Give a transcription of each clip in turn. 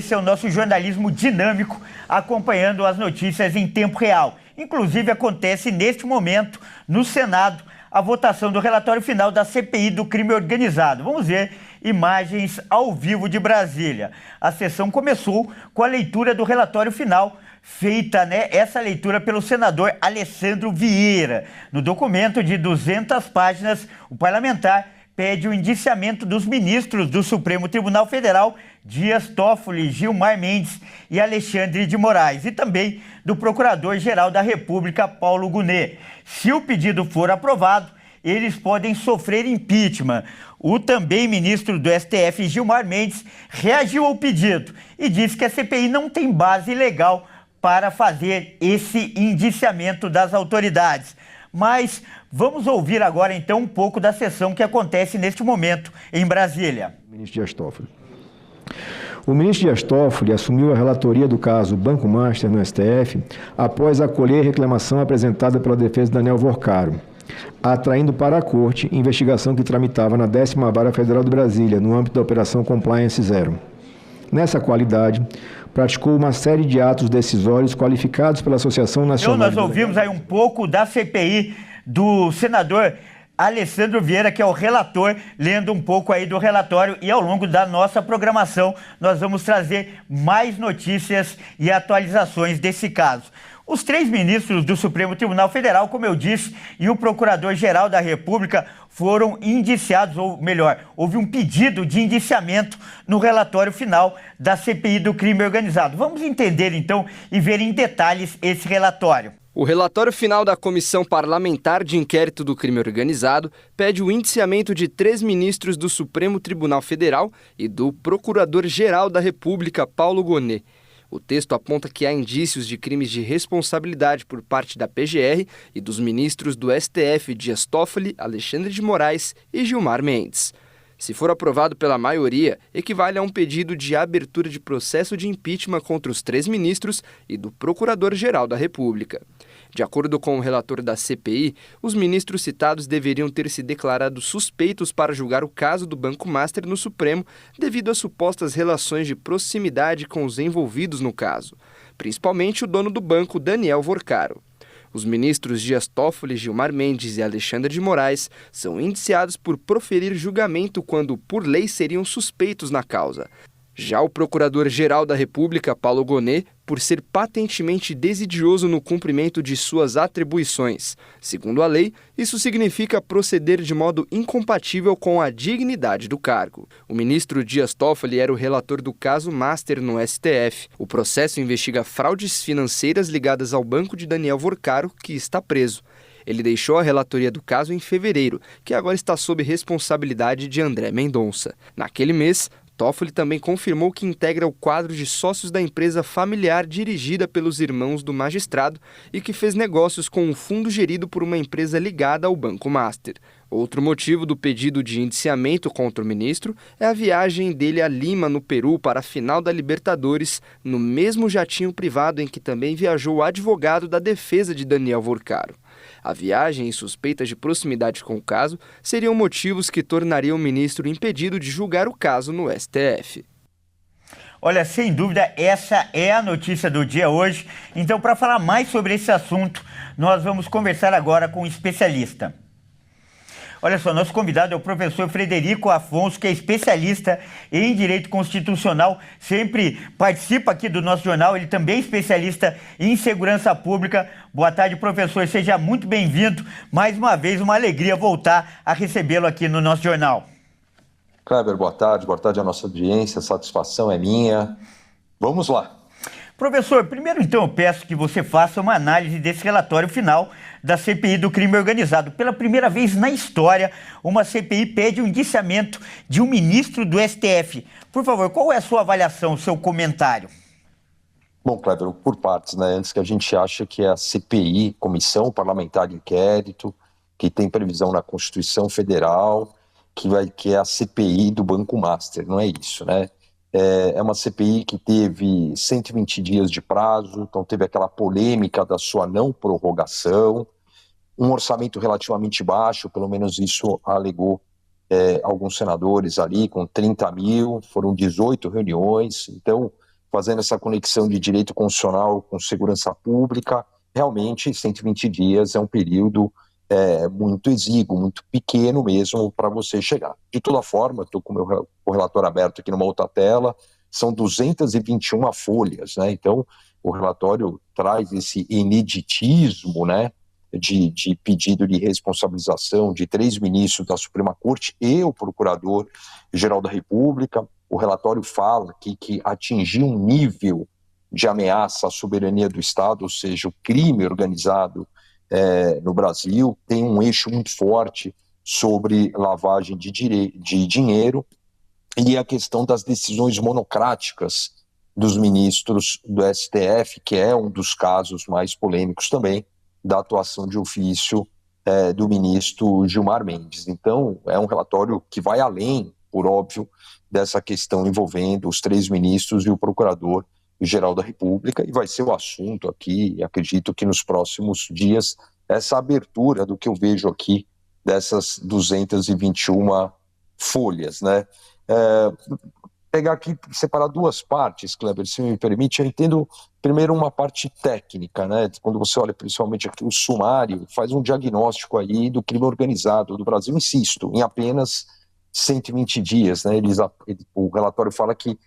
Esse é o nosso jornalismo dinâmico, acompanhando as notícias em tempo real. Inclusive, acontece neste momento, no Senado, a votação do relatório final da CPI do crime organizado. Vamos ver imagens ao vivo de Brasília. A sessão começou com a leitura do relatório final, feita, essa leitura pelo senador Alessandro Vieira. No documento de 200 páginas, o parlamentar pede o indiciamento dos ministros do Supremo Tribunal Federal, Dias Toffoli, Gilmar Mendes e Alexandre de Moraes, e também do Procurador-Geral da República, Paulo Gonet. Se o pedido for aprovado, eles podem sofrer impeachment. O também ministro do STF, Gilmar Mendes, reagiu ao pedido e disse que a CPI não tem base legal para fazer esse indiciamento das autoridades. Mas vamos ouvir agora, então, um pouco da sessão que acontece neste momento em Brasília. Ministro Dias Toffoli. O ministro Dias Toffoli assumiu a relatoria do caso Banco Master no STF após acolher a reclamação apresentada pela defesa de Daniel Vorcaro, atraindo para a corte investigação que tramitava na 10ª Vara Federal de Brasília, no âmbito da Operação Compliance Zero. Nessa qualidade, praticou uma série de atos decisórios qualificados pela Associação Nacional... Nós ouvimos aí um pouco da CPI do senador Alessandro Vieira, que é o relator, lendo um pouco aí do relatório, e ao longo da nossa programação nós vamos trazer mais notícias e atualizações desse caso. Os 3 ministros do Supremo Tribunal Federal, como eu disse, e o Procurador-Geral da República foram indiciados, ou melhor, houve um pedido de indiciamento no relatório final da CPI do crime organizado. Vamos entender, então, e ver em detalhes esse relatório. O relatório final da Comissão Parlamentar de Inquérito do Crime Organizado pede o indiciamento de 3 ministros do Supremo Tribunal Federal e do Procurador-Geral da República, Paulo Gonet. O texto aponta que há indícios de crimes de responsabilidade por parte da PGR e dos ministros do STF Dias Toffoli, Alexandre de Moraes e Gilmar Mendes. Se for aprovado pela maioria, equivale a um pedido de abertura de processo de impeachment contra os 3 ministros e do Procurador-Geral da República. De acordo com o relator da CPI, os ministros citados deveriam ter se declarado suspeitos para julgar o caso do Banco Master no Supremo devido às supostas relações de proximidade com os envolvidos no caso, principalmente o dono do banco, Daniel Vorcaro. Os ministros Dias Toffoli, Gilmar Mendes e Alexandre de Moraes são indiciados por proferir julgamento quando, por lei, seriam suspeitos na causa. Já o Procurador-Geral da República, Paulo Gonet, por ser patentemente desidioso no cumprimento de suas atribuições. Segundo a lei, isso significa proceder de modo incompatível com a dignidade do cargo. O ministro Dias Toffoli era o relator do caso Master no STF. O processo investiga fraudes financeiras ligadas ao banco de Daniel Vorcaro, que está preso. Ele deixou a relatoria do caso em fevereiro, que agora está sob responsabilidade de André Mendonça. Naquele mês, Toffoli também confirmou que integra o quadro de sócios da empresa familiar dirigida pelos irmãos do magistrado e que fez negócios com um fundo gerido por uma empresa ligada ao Banco Master. Outro motivo do pedido de indiciamento contra o ministro é a viagem dele a Lima, no Peru, para a final da Libertadores, no mesmo jatinho privado em que também viajou o advogado da defesa de Daniel Vorcaro. A viagem e suspeitas de proximidade com o caso seriam motivos que tornariam o ministro impedido de julgar o caso no STF. Olha, sem dúvida, essa é a notícia do dia hoje. Então, para falar mais sobre esse assunto, nós vamos conversar agora com um especialista. Olha só, nosso convidado é o professor Frederico Afonso, que é especialista em Direito Constitucional, sempre participa aqui do nosso jornal, ele também é especialista em Segurança Pública. Boa tarde, professor, seja muito bem-vindo. Mais uma vez, uma alegria voltar a recebê-lo aqui no nosso jornal. Kleber, boa tarde à nossa audiência, a satisfação é minha. Vamos lá. Professor, primeiro então eu peço que você faça uma análise desse relatório final da CPI do crime organizado. Pela primeira vez na história, uma CPI pede o indiciamento de um ministro do STF. Por favor, qual é a sua avaliação, o seu comentário? Bom, Kleber, por partes, né? Antes que a gente acha que é a CPI, Comissão Parlamentar de Inquérito, que tem previsão na Constituição Federal, que é a CPI do Banco Master, não é isso, né? É uma CPI que teve 120 dias de prazo, então teve aquela polêmica da sua não prorrogação, um orçamento relativamente baixo, pelo menos isso alegou alguns senadores ali, com 30 mil, foram 18 reuniões, então fazendo essa conexão de direito constitucional com segurança pública. Realmente, 120 dias é um período muito exíguo, muito pequeno mesmo para você chegar. De toda forma, estou com o relatório aberto aqui numa outra tela, são 221 folhas, né? Então, o relatório traz esse ineditismo, né, de pedido de responsabilização de 3 ministros da Suprema Corte e o Procurador-Geral da República. O relatório fala que atingiu um nível de ameaça à soberania do Estado, ou seja, o crime organizado no Brasil tem um eixo muito forte sobre lavagem de dinheiro e a questão das decisões monocráticas dos ministros do STF, que é um dos casos mais polêmicos também da atuação de ofício do ministro Gilmar Mendes. Então, é um relatório que vai além, por óbvio, dessa questão envolvendo os 3 ministros e o Procurador-Geral da República, e vai ser o assunto aqui, acredito que nos próximos dias, essa abertura do que eu vejo aqui dessas 221 folhas, né? Pegar aqui, separar 2 partes, Kleber, se me permite. Eu entendo primeiro uma parte técnica, né? Quando você olha principalmente aqui o sumário, faz um diagnóstico aí do crime organizado do Brasil, insisto, em apenas 120 dias, né? O relatório fala que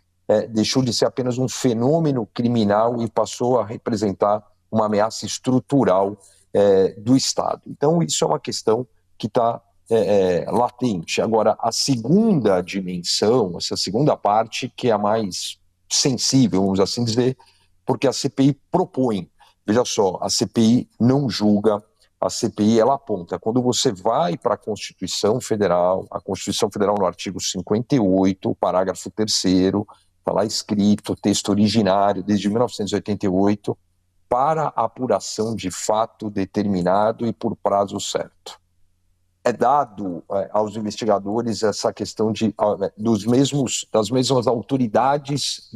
deixou de ser apenas um fenômeno criminal e passou a representar uma ameaça estrutural do Estado. Então, isso é uma questão que está latente. Agora, a segunda dimensão, essa segunda parte, que é a mais sensível, vamos assim dizer, porque a CPI propõe. Veja só, a CPI não julga, a CPI ela aponta. Quando você vai para a Constituição Federal no artigo 58, parágrafo 3º, está lá escrito, texto originário, desde 1988, para apuração de fato determinado e por prazo certo. É dado aos investigadores essa questão das mesmas autoridades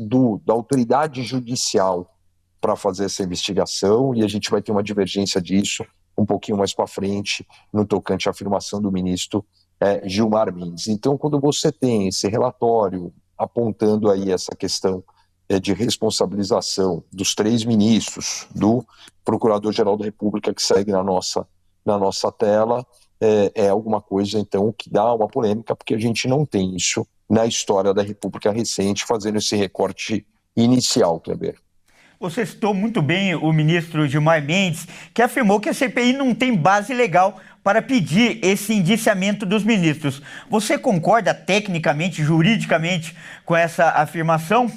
da autoridade judicial para fazer essa investigação, e a gente vai ter uma divergência disso um pouquinho mais para frente no tocante à afirmação do ministro Gilmar Mendes. Então, quando você tem esse relatório apontando aí essa questão de responsabilização dos 3 ministros, do Procurador-Geral da República, que segue na nossa tela, é alguma coisa, então, que dá uma polêmica, porque a gente não tem isso na história da República recente, fazendo esse recorte inicial, Kleber. Você citou muito bem o ministro Gilmar Mendes, que afirmou que a CPI não tem base legal para pedir esse indiciamento dos ministros. Você concorda tecnicamente, juridicamente, com essa afirmação?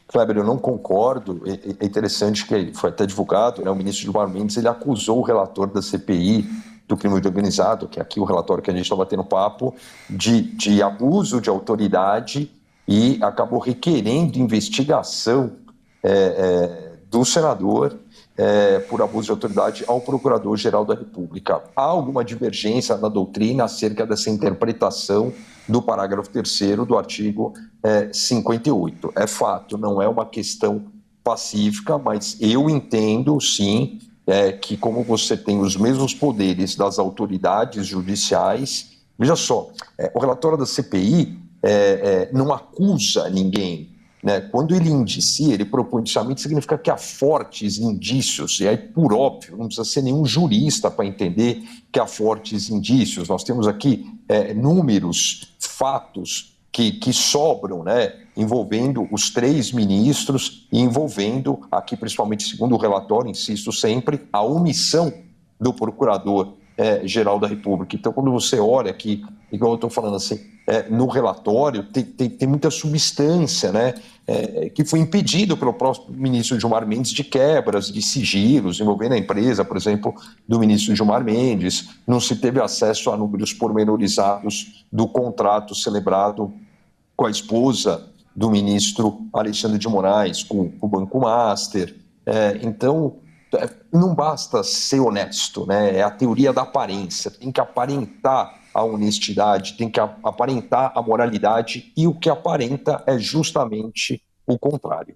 Kleber, eu não concordo. É interessante que foi até divulgado, né, o ministro Gilmar Mendes ele acusou o relator da CPI do crime organizado, que é aqui o relatório que a gente está batendo papo, de abuso de autoridade, e acabou requerendo investigação do senador por abuso de autoridade ao Procurador-Geral da República. Há alguma divergência na doutrina acerca dessa interpretação do parágrafo 3º do artigo 58. É fato, não é uma questão pacífica, mas eu entendo, sim, que como você tem os mesmos poderes das autoridades judiciais, veja só, o relatório da CPI não acusa ninguém, né? Quando ele indicia, ele propõe indiciamento, significa que há fortes indícios, e aí, por óbvio, não precisa ser nenhum jurista para entender que há fortes indícios. Nós temos aqui números, fatos que sobram, né, envolvendo os 3 ministros e envolvendo, aqui principalmente segundo o relatório, insisto sempre, a omissão do Procurador-Geral da República. Então, quando você olha aqui, igual eu estou falando assim, no relatório tem muita substância, né, que foi impedido pelo próprio ministro Gilmar Mendes de quebras de sigilos envolvendo a empresa, por exemplo, do ministro Gilmar Mendes. Não se teve acesso a números pormenorizados do contrato celebrado com a esposa do ministro Alexandre de Moraes, com o Banco Master. Então, não basta ser honesto, né? É a teoria da aparência, tem que aparentar a honestidade, tem que aparentar a moralidade, e o que aparenta é justamente o contrário.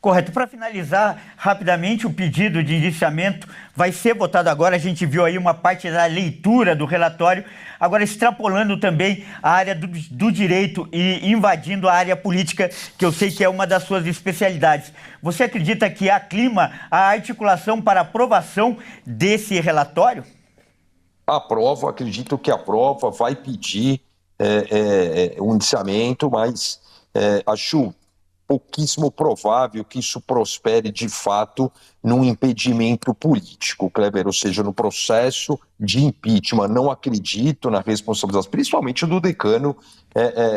Correto. Para finalizar rapidamente, o pedido de indiciamento vai ser votado agora. A gente viu aí uma parte da leitura do relatório, agora extrapolando também a área do direito e invadindo a área política, que eu sei que é uma das suas especialidades. Você acredita que há clima, há articulação para aprovação desse relatório? Aprovo, acredito que aprova, vai pedir um indiciamento, mas acho pouquíssimo provável que isso prospere de fato num impedimento político, Kleber, ou seja, no processo de impeachment. Não acredito na responsabilização, principalmente do decano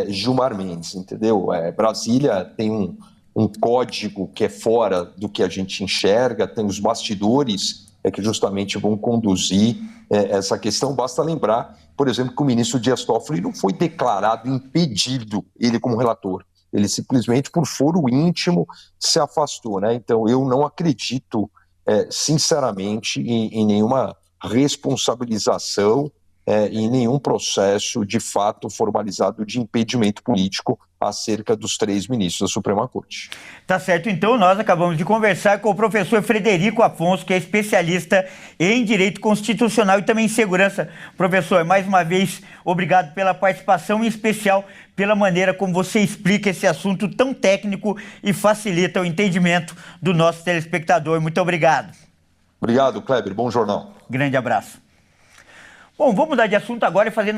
Gilmar Mendes, entendeu? Brasília tem um código que é fora do que a gente enxerga, tem os bastidores que justamente vão conduzir essa questão. Basta lembrar, por exemplo, que o ministro Dias Toffoli não foi declarado impedido, ele como relator. Ele simplesmente, por foro íntimo, se afastou, né? Então, eu não acredito, sinceramente, em nenhuma responsabilização, em nenhum processo, de fato, formalizado de impedimento político acerca dos 3 ministros da Suprema Corte. Tá certo, então nós acabamos de conversar com o professor Frederico Afonso, que é especialista em Direito Constitucional e também em Segurança. Professor, mais uma vez, obrigado pela participação, em especial pela maneira como você explica esse assunto tão técnico e facilita o entendimento do nosso telespectador. Muito obrigado. Obrigado, Kleber. Bom jornal. Grande abraço. Bom, vamos mudar de assunto agora e fazer